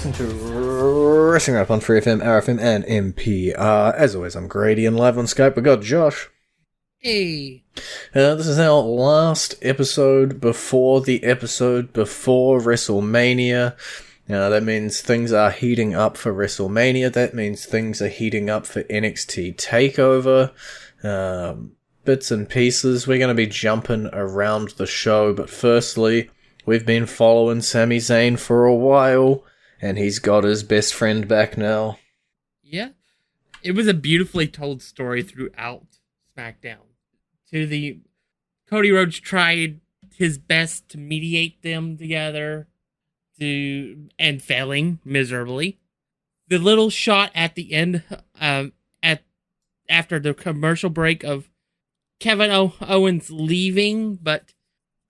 listening to Wrestling Wrap on FreeFM, ArrowFM, and MP. As always, I'm Grady, and live on Skype we got Josh. Hey. This is our last episode before WrestleMania. That means things are heating up for WrestleMania. That means things are heating up for NXT TakeOver. Bits and pieces. We're going to be jumping around the show, but firstly, we've been following Sami Zayn for a while, and he's got his best friend back now. Yeah. It was a beautifully told story throughout SmackDown. Cody Rhodes tried his best to mediate them together, and failing miserably. The little shot at the end, after the commercial break of Kevin Owens leaving, but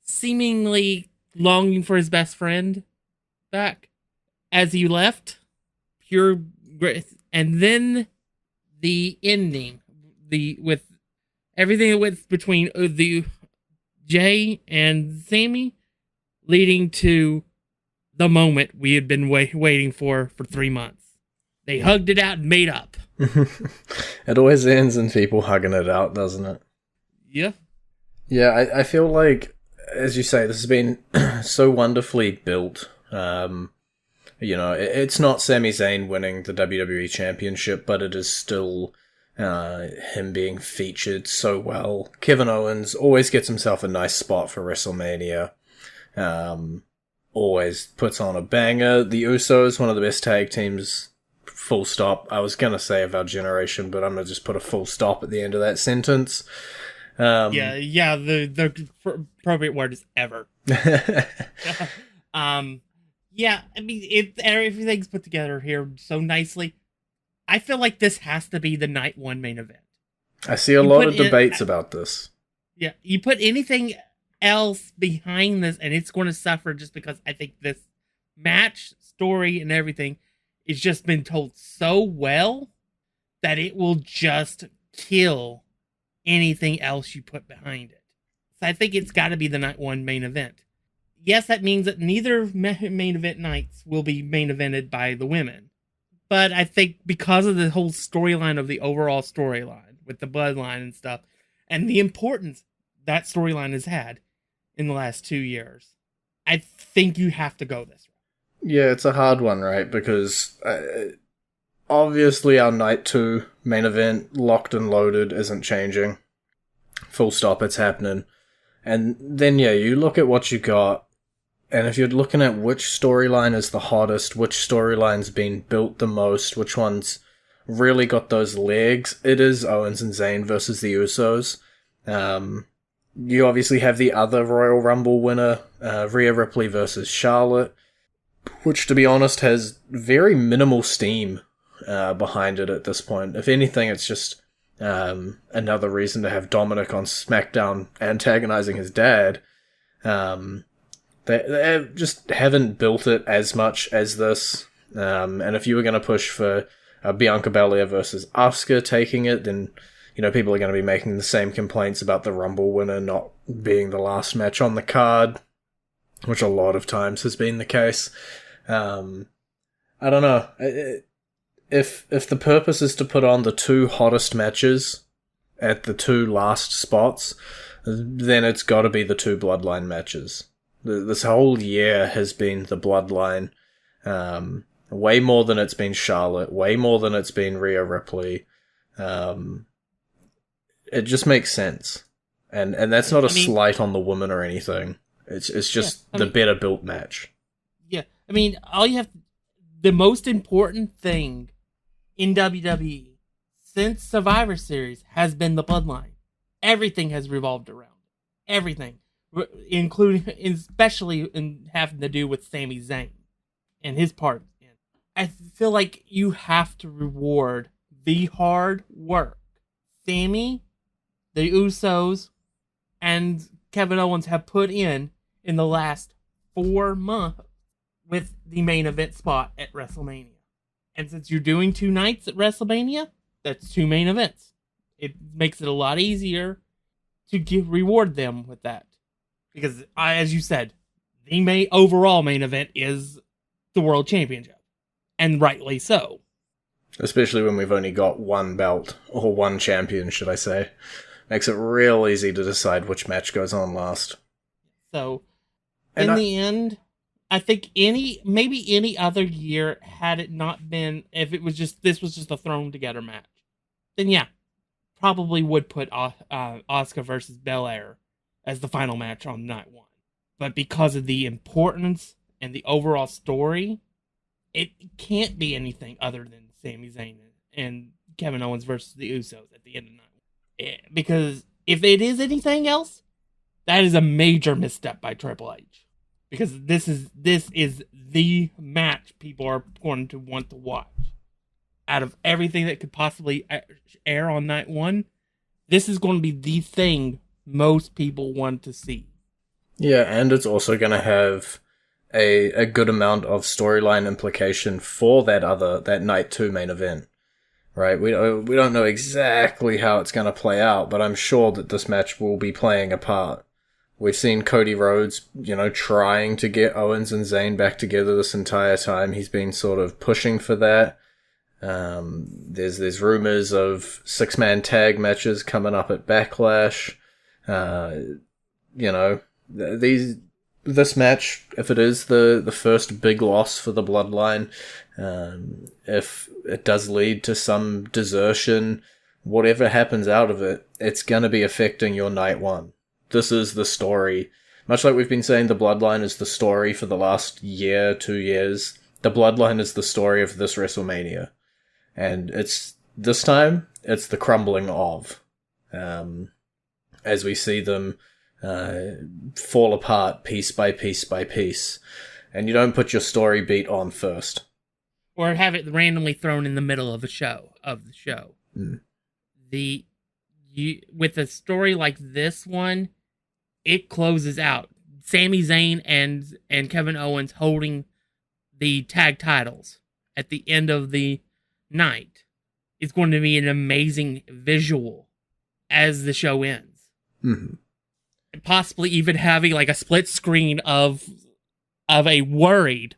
seemingly longing for his best friend back as he left. Pure great. And then the ending, with everything with between the Jay and Sami, leading to the moment we had been waiting for 3 months. They hugged it out and made up. It always ends in people hugging it out, doesn't it? Yeah. Yeah, I feel like, as you say, this has been so wonderfully built. It's not Sami Zayn winning the WWE Championship, but it is still him being featured so well. Kevin Owens always gets himself a nice spot for WrestleMania. Always puts on a banger. The Usos, one of the best tag teams, full stop. I was going to say of our generation, but I'm going to just put a full stop at the end of that sentence. The appropriate word is ever. Yeah, I mean, everything's put together here so nicely. I feel like this has to be the night one main event. I see a lot of debates about this. Yeah, you put anything else behind this, and it's going to suffer just because I think this match, story, and everything has just been told so well that it will just kill anything else you put behind it. So I think it's got to be the night one main event. Yes, that means that neither main event nights will be main evented by the women. But I think because of the whole storyline of the overall storyline with the bloodline and stuff, and the importance that storyline has had in the last 2 years, I think you have to go this route. Yeah, it's a hard one, right? Because obviously our night 2 main event, locked and loaded, isn't changing. Full stop, it's happening. And then, yeah, you look at what you got, and if you're looking at which storyline is the hottest, which storyline's been built the most, which one's really got those legs, it is Owens and Zayn versus the Usos. You obviously have the other Royal Rumble winner, Rhea Ripley versus Charlotte, which, to be honest, has very minimal steam behind it at this point. If anything, it's just another reason to have Dominic on SmackDown antagonizing his dad. They just haven't built it as much as this. And if you were going to push for Bianca Belair versus Asuka taking it, then people are going to be making the same complaints about the Rumble winner not being the last match on the card, which a lot of times has been the case. I don't know. If the purpose is to put on the 2 hottest matches at the 2 last spots, then it's got to be the 2 Bloodline matches. This whole year has been the Bloodline, way more than it's been Charlotte, way more than it's been Rhea Ripley. It just makes sense, and that's not a slight on the woman or anything. It's just the better built match. Yeah, I mean, the most important thing in WWE since Survivor Series has been the Bloodline. Everything has revolved around it. Everything. Including, especially in having to do with Sami Zayn and his part. I feel like you have to reward the hard work Sami, the Usos, and Kevin Owens have put in the last 4 months with the main event spot at WrestleMania. And since you're doing 2 nights at WrestleMania, that's 2 main events. It makes it a lot easier to reward them with that. Because, as you said, the overall main event is the World Championship. and rightly so. Especially when we've only got one belt, or one champion, should I say. Makes it real easy to decide which match goes on last. So, the end, I think maybe any other year, had it not been, if it was just, this was just a thrown together match, then yeah, probably would put Asuka versus Belair as the final match on night one. But because of the importance and the overall story, it can't be anything other than Sami Zayn and Kevin Owens versus the Usos at the end of the night. Because if it is anything else, that is a major misstep by Triple H. Because this is the match people are going to want to watch. Out of everything that could possibly air on night one, this is going to be the thing most people want to see. Yeah, and it's also going to have a good amount of storyline implication for that night 2 main event, right? We don't know exactly how it's going to play out, but I'm sure that this match will be playing a part. We've seen Cody Rhodes, trying to get Owens and Zayn back together this entire time. He's been sort of pushing for that. There's rumors of 6-man tag matches coming up at Backlash. This match, if it is the first big loss for the Bloodline, if it does lead to some desertion, whatever happens out of it, it's going to be affecting your night one. This is the story. Much like we've been saying, the Bloodline is the story for the last year, 2 years. The Bloodline is the story of this WrestleMania. And this time, it's the crumbling of. As we see them fall apart piece by piece by piece. And you don't put your story beat on first. Or have it randomly thrown in the middle of the show. Mm. With a story like this one, it closes out. Sami Zayn and Kevin Owens holding the tag titles at the end of the night is going to be an amazing visual as the show ends. Mm-hmm. Possibly even having like a split screen of a worried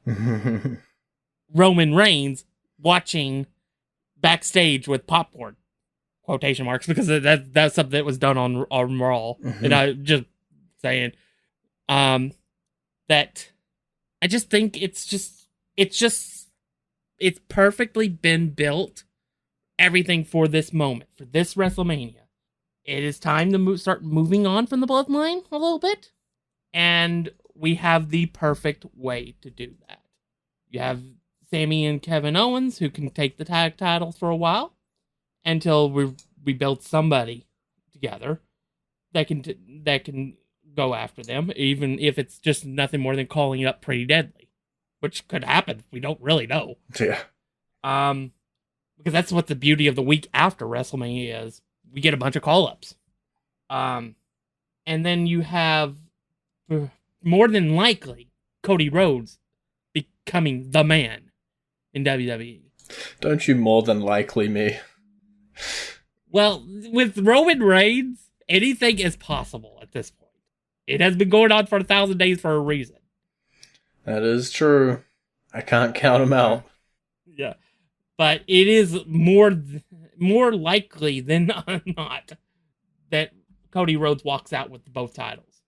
Roman Reigns watching backstage with popcorn, quotation marks, because that's something that was done on Raw. Mm-hmm. And I just saying that I just think it's perfectly been built, everything for this moment, for this WrestleMania. It is time to start moving on from the Bloodline a little bit, and we have the perfect way to do that. You have Sami and Kevin Owens, who can take the tag titles for a while until we build somebody together that can go after them, even if it's just nothing more than calling up Pretty Deadly, which could happen. We don't really know. Yeah. Because that's what the beauty of the week after WrestleMania is. We get a bunch of call-ups. And then you have, more than likely, Cody Rhodes becoming the man in WWE. Don't you more than likely me. Well, with Roman Reigns, anything is possible at this point. It has been going on for 1,000 days for a reason. That is true. I can't count him out. Yeah. But it is more likely than not that Cody Rhodes walks out with both titles.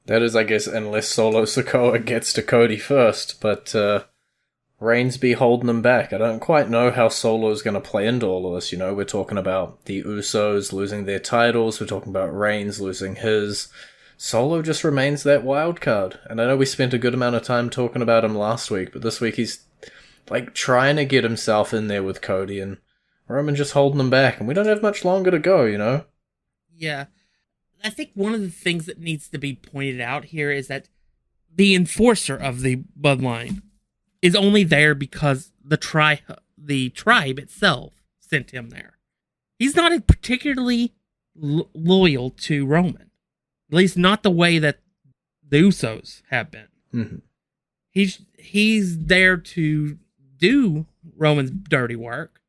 That is, I guess, unless Solo Sikoa gets to Cody first, but Reigns be holding him back. I don't quite know how Solo's going to play into all of this. We're talking about the Usos losing their titles. We're talking about Reigns losing his. Solo just remains that wild card. And I know we spent a good amount of time talking about him last week, but this week he's trying to get himself in there with Cody, and Roman just holding him back, and we don't have much longer to go, Yeah. I think one of the things that needs to be pointed out here is that the enforcer of the Bloodline is only there because the tribe itself sent him there. He's not particularly loyal to Roman. At least not the way that the Usos have been. Mm-hmm. He's there to do Roman's dirty work,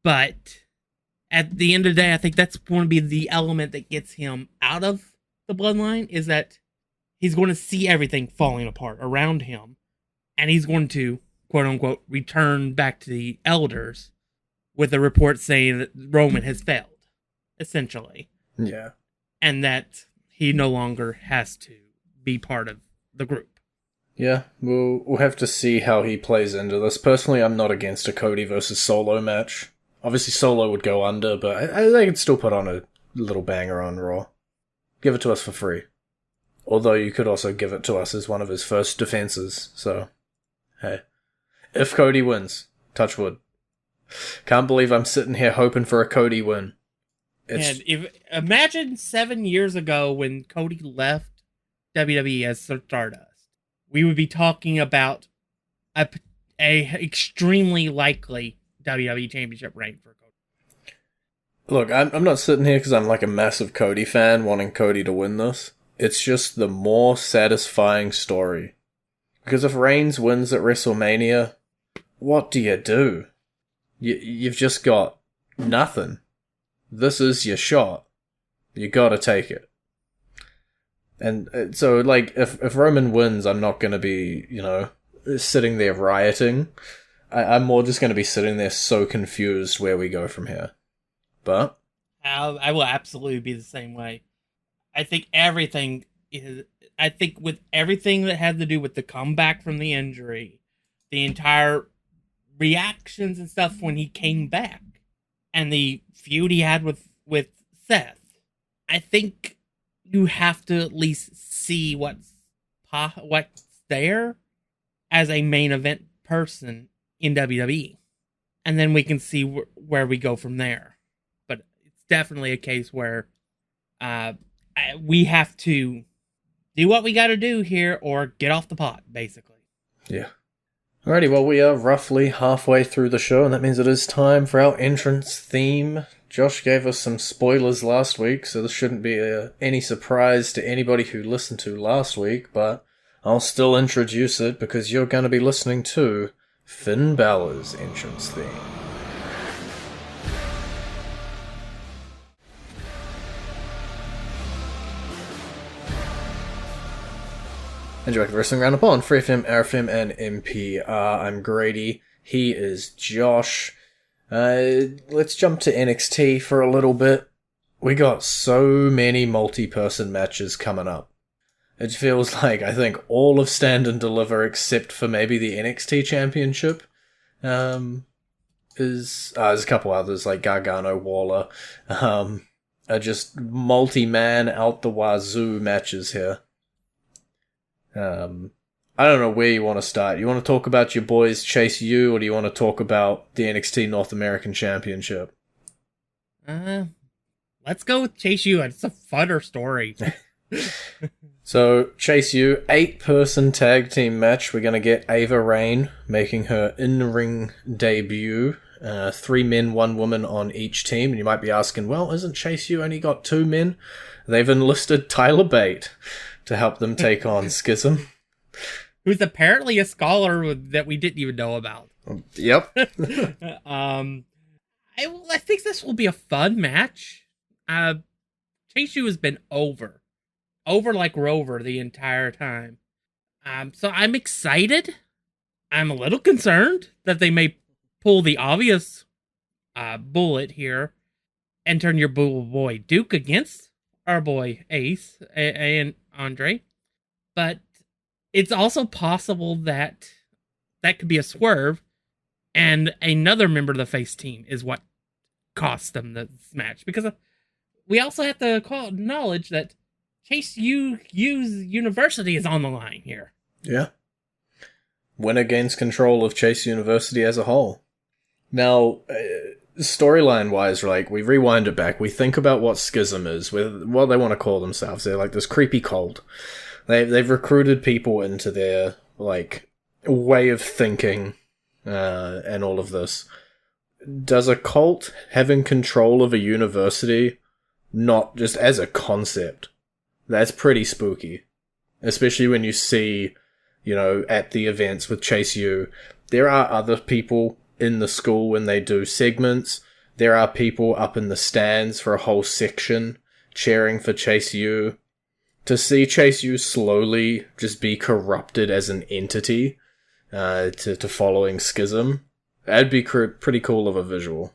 but at the end of the day, I think that's going to be the element that gets him out of the Bloodline, is that he's going to see everything falling apart around him, and he's going to quote unquote, return back to the elders with a report saying that Roman has failed, essentially. Yeah. And that he no longer has to be part of the group. Yeah, we'll have to see how he plays into this. Personally, I'm not against a Cody versus Solo match. Obviously, Solo would go under, but they could still put on a little banger on Raw. Give it to us for free. Although you could also give it to us as one of his first defenses, so... Hey. If Cody wins, touch wood. Can't believe I'm sitting here hoping for a Cody win. Imagine 7 years ago when Cody left WWE as Stardust. We would be talking about a extremely likely WWE Championship reign for Cody. Look, I'm not sitting here because I'm like a massive Cody fan wanting Cody to win this. It's just the more satisfying story. Because if Reigns wins at WrestleMania, what do you do? You've just got nothing. This is your shot. You gotta take it. And so, like, if Roman wins, I'm not gonna be, sitting there rioting. I'm more just gonna be sitting there so confused where we go from here. But... I will absolutely be the same way. I think with everything that had to do with the comeback from the injury, the entire reactions and stuff when he came back, and the feud he had with Seth, I think you have to at least see what's there as a main event person in WWE. And then we can see where we go from there. But it's definitely a case where we have to do what we got to do here or get off the pot, basically. Yeah. Alrighty, well, we are roughly halfway through the show, and that means it is time for our entrance theme. Josh gave us some spoilers last week, so this shouldn't be any surprise to anybody who listened to last week, but I'll still introduce it because you're going to be listening to Finn Balor's entrance theme. Enjoy the Wrestling Roundup on FreeFM, ArrowFM, and NPR. I'm Grady. He is Josh. Let's jump to NXT for a little bit. We got so many multi-person matches coming up. It feels like, I think, all of Stand and Deliver, except for maybe the NXT Championship, there's a couple others, like Gargano, Waller, are just multi-man out the wazoo matches here. I don't know where you want to start. You want to talk about your boys Chase U, or do you want to talk about the NXT North American Championship? Let's go with Chase U. It's a funner story. So, Chase U, 8-person tag team match. We're going to get Ava Raine making her in-ring debut. 3 men, 1 woman on each team. And you might be asking, well, isn't Chase U only got 2 men? They've enlisted Tyler Bate to help them take on Schism. Who's apparently a scholar that we didn't even know about. Yep. I think this will be a fun match. Chase U has been over like Rover the entire time. So I'm excited. I'm a little concerned that they may pull the obvious bullet here and turn your boy Duke against our boy Ace and Andre. But it's also possible that could be a swerve, and another member of the face team is what cost them this match. Because we also have to acknowledge that Chase U's University is on the line here. Yeah. Winner gains control of Chase University as a whole. Now, storyline-wise, like, we rewind it back. We think about what Schism is, with what they want to call themselves. They're like this creepy cult. They've recruited people into their, like, way of thinking, and all of this. Does a cult having control of a university, not just as a concept, that's pretty spooky. Especially when you see, at the events with Chase U, there are other people in the school when they do segments. There are people up in the stands for a whole section cheering for Chase U. To see Chase U slowly just be corrupted as an entity to following Schism. That'd be pretty cool of a visual.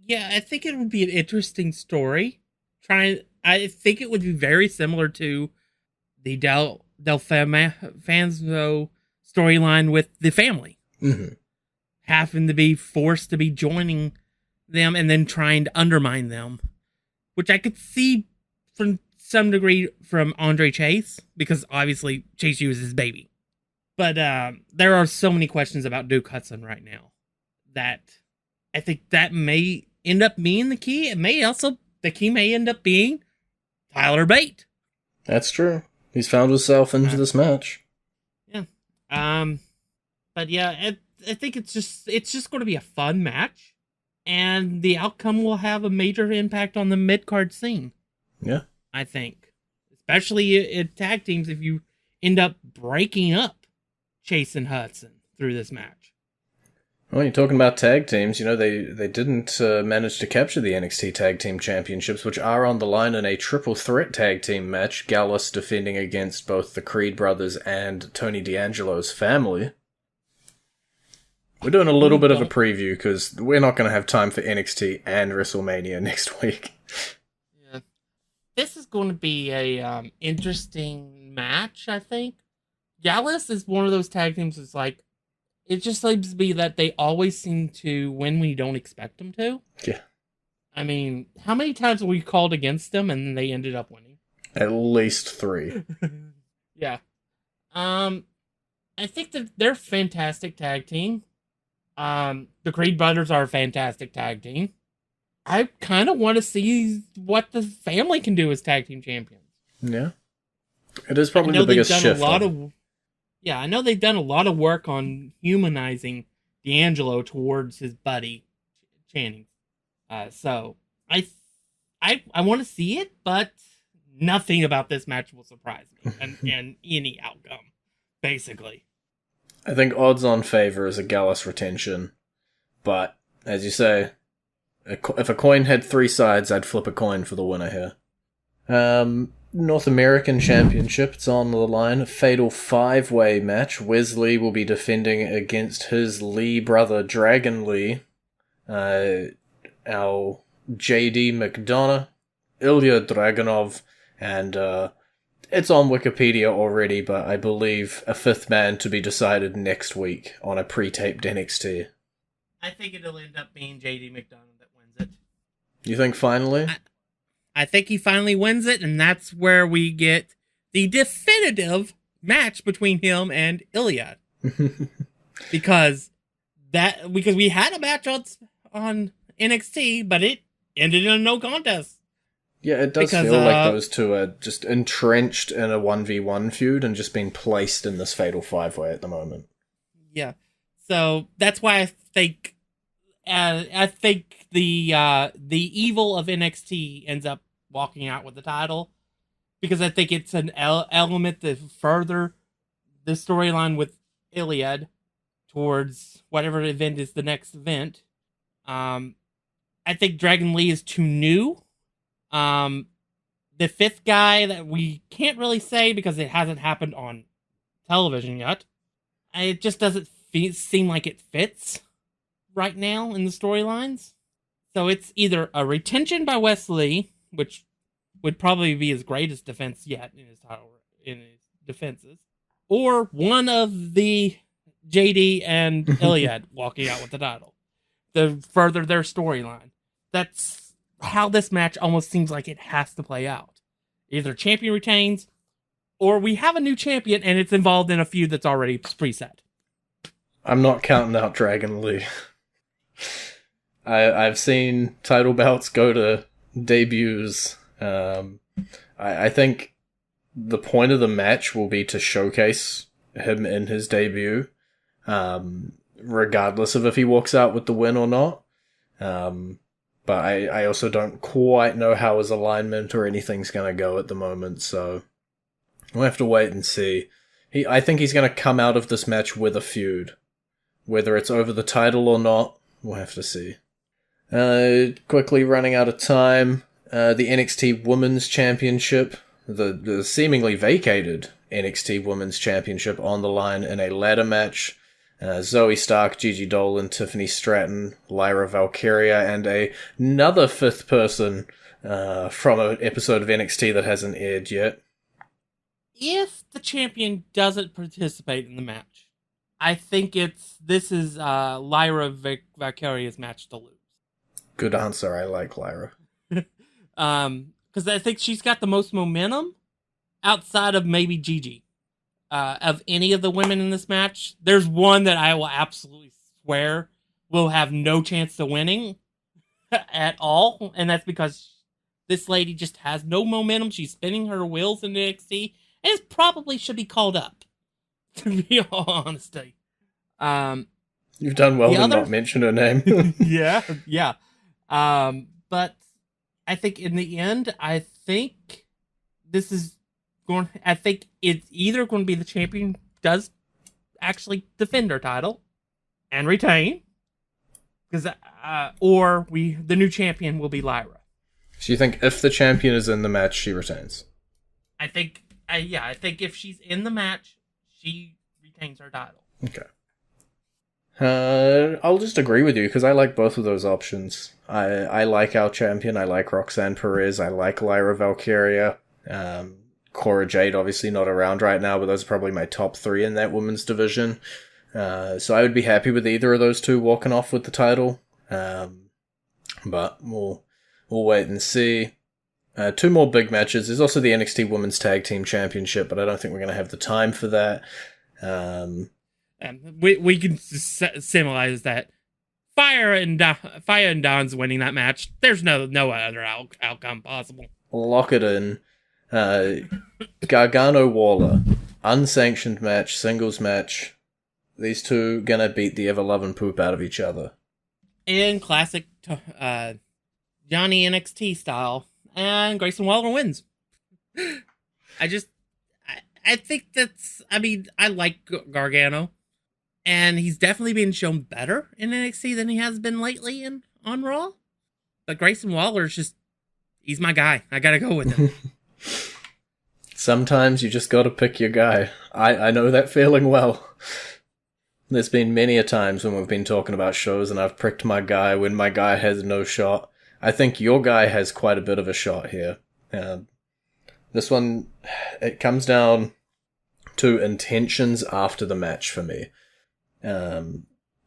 Yeah, I think it would be an interesting story. I think it would be very similar to the Del Fanzo storyline with the family. Mm-hmm. Having to be forced to be joining them and then trying to undermine them. Which I could see from some degree from Andre Chase, because obviously Chase U is his baby. But there are so many questions about Duke Hudson right now that I think that may end up being the key. The key may end up being Tyler Bate. That's true. He's found himself into this match. Yeah. But yeah, I think it's just going to be a fun match, and the outcome will have a major impact on the mid-card scene. Yeah. I think. Especially in tag teams if you end up breaking up Chase and Hudson through this match. Well, you're talking about tag teams, they didn't manage to capture the NXT Tag Team Championships, which are on the line in a triple threat tag team match, Gallus defending against both the Creed brothers and Tony D'Angelo's family. We're doing a little bit of a preview because we're not going to have time for NXT and WrestleMania next week. Yeah. This is going to be a interesting match, I think. Gallus is one of those tag teams that's like, it just seems to be that they always seem to win when you don't expect them to. Yeah. I mean, how many times have we called against them and they ended up winning? At least 3. Yeah. I think that they're a fantastic tag team. The Creed brothers are a fantastic tag team. I kind of want to see what the family can do as tag team champions. Yeah. It is probably the biggest shift. I know they've done a lot of work on humanizing D'Angelo towards his buddy, Channing. So I want to see it, but nothing about this match will surprise me and any outcome, basically. I think odds on favor is a Gallus retention, but as you say, if a coin had 3 sides, I'd flip a coin for the winner here. North American Championship, it's on the line. A fatal 5-way match. Wesley will be defending against his Lee brother, Dragon Lee. Our JD McDonough, Ilya Dragunov, and it's on Wikipedia already, but I believe a 5th man to be decided next week on a pre-taped NXT. I think it'll end up being JD McDonough that wins it. You think finally? I think he finally wins it, and that's where we get the definitive match between him and Iliad. because we had a match on NXT, but it ended in a no contest. Yeah, it does feel like those two are just entrenched in a 1v1 feud and just being placed in this fatal 5-way at the moment. Yeah. So that's why I think the evil of NXT ends up walking out with the title, because I think it's an element to further the storyline with Iliad towards whatever event is the next event. I think Dragon Lee is too new. The 5th guy that we can't really say because it hasn't happened on television yet. It just doesn't seem like it fits right now in the storylines. So it's either a retention by Wesley, which would probably be his greatest defense yet in his defenses, or one of the JD and Iliad walking out with the title to further their storyline. That's how this match almost seems like it has to play out. Either champion retains, or we have a new champion and it's involved in a feud that's already preset. I'm not counting out Dragon Lee. I've seen title belts go to debuts. I think the point of the match will be to showcase him in his debut, regardless of if he walks out with the win or not. But I also don't quite know how his alignment or anything's going to go at the moment, so we'll have to wait and see. I think he's going to come out of this match with a feud. Whether it's over the title or not, we'll have to see. Quickly running out of time, the NXT Women's Championship, the seemingly vacated NXT Women's Championship on the line in a ladder match. Zoe Stark, Gigi Dolan, Tiffany Stratton, Lyra Valkyria, and another fifth person from an episode of NXT that hasn't aired yet. If the champion doesn't participate in the match, I think this is Lyra Valkyria's match to lose. Good answer. I like Lyra. Because I think she's got the most momentum outside of maybe Gigi. Of any of the women in this match, there's one that I will absolutely swear will have no chance of winning at all, and that's because this lady just has no momentum. She's spinning her wheels in NXT, and it probably should be called up, to be all honesty. You've done well to not mention her name. yeah. But I think in the end, I think it's either going to be the champion does actually defend her title and retain, because or the new champion will be Lyra. So you think if the champion is in the match, she retains? I think if she's in the match, she retains her title. Okay. I'll just agree with you, because I like both of those options. I like our champion. I like Roxanne Perez. I like Lyra Valkyria. Cora Jade, obviously not around right now, but those are probably my top three in that women's division. So I would be happy with either of those two walking off with the title. But we'll wait and see. Two more big matches. There's also the NXT Women's Tag Team Championship, but I don't think we're going to have the time for that. We can symbolize that Fire and Dawn's winning that match. There's no other outcome possible. Lock it in. Gargano Waller, unsanctioned match, singles match. These two gonna beat the ever-loving poop out of each other. In classic Johnny NXT style, and Grayson Waller wins. I think I like Gargano, and he's definitely been shown better in NXT than he has been lately on Raw. But Grayson Waller's he's my guy. I gotta go with him. Sometimes you just gotta pick your guy. I know that feeling well. There's been many a times when we've been talking about shows and I've picked my guy when my guy has no shot. I think your guy has quite a bit of a shot here. This one, it comes down to intentions after the match for me.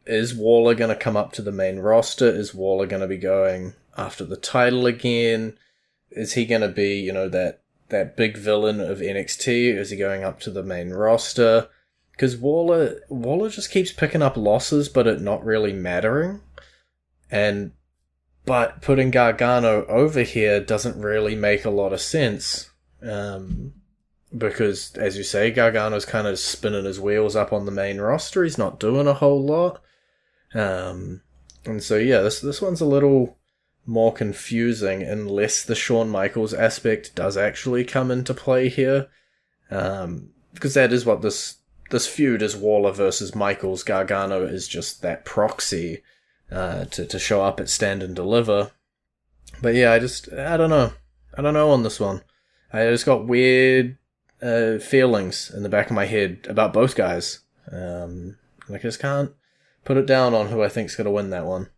Is Waller going to come up to the main roster? Is Waller going to be going after the title again? Is he going to be, that big villain of NXT? Is he going up to the main roster? Because Waller just keeps picking up losses, but it not really mattering. But putting Gargano over here doesn't really make a lot of sense. Because, as you say, Gargano's kind of spinning his wheels up on the main roster. He's not doing a whole lot. And so, yeah, this one's a little more confusing unless the Shawn Michaels aspect does actually come into play here. Because that is what this feud is, Waller versus Michaels. Gargano is just that proxy to show up at Stand and Deliver. But yeah, I don't know. I don't know on this one. I just got weird feelings in the back of my head about both guys. I just can't put it down on who I think's going to win that one.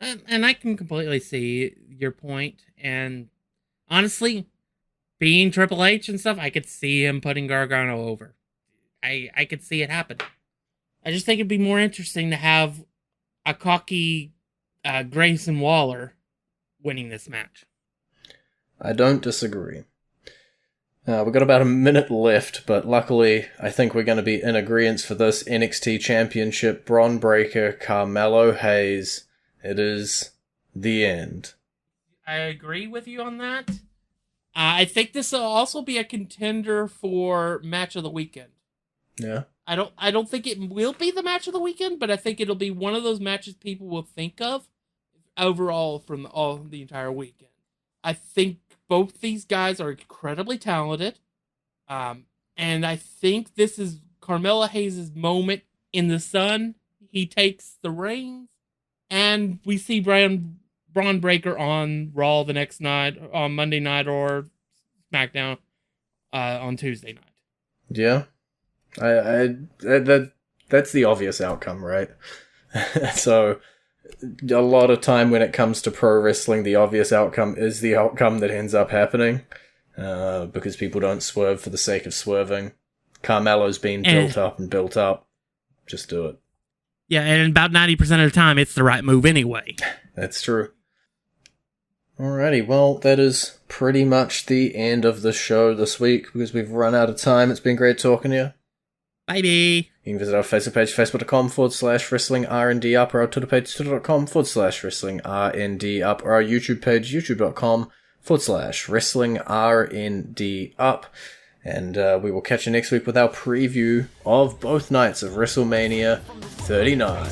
And I can completely see your point. And honestly, being Triple H and stuff, I could see him putting Gargano over. I could see it happen. I just think it'd be more interesting to have a cocky Grayson Waller winning this match. I don't disagree. We've got about a minute left, but luckily I think we're going to be in agreement for this NXT Championship. Bron Breakker, Carmelo Hayes. It is the end. I agree with you on that. I think this will also be a contender for match of the weekend. Yeah. I don't think it will be the match of the weekend, but I think it'll be one of those matches people will think of overall from the entire weekend. I think both these guys are incredibly talented. And I think this is Carmelo Hayes' moment in the sun. He takes the reins, and we see Bron Breakker on Raw the next night, on Monday night, or SmackDown on Tuesday night. Yeah. That That's the obvious outcome, right? So, a lot of time when it comes to pro wrestling, the obvious outcome is the outcome that ends up happening. Because people don't swerve for the sake of swerving. Carmelo's been built up and built up. Just do it. Yeah, and about 90% of the time, it's the right move anyway. That's true. Alrighty, well, that is pretty much the end of the show this week, because we've run out of time. It's been great talking to you. Bye-bye. You can visit our Facebook page, facebook.com/WrestlingRND Up, or our Twitter page, twitter.com/WrestlingRND Up, or our YouTube page, youtube.com/WrestlingRND Up. And we will catch you next week with our preview of both nights of WrestleMania 39.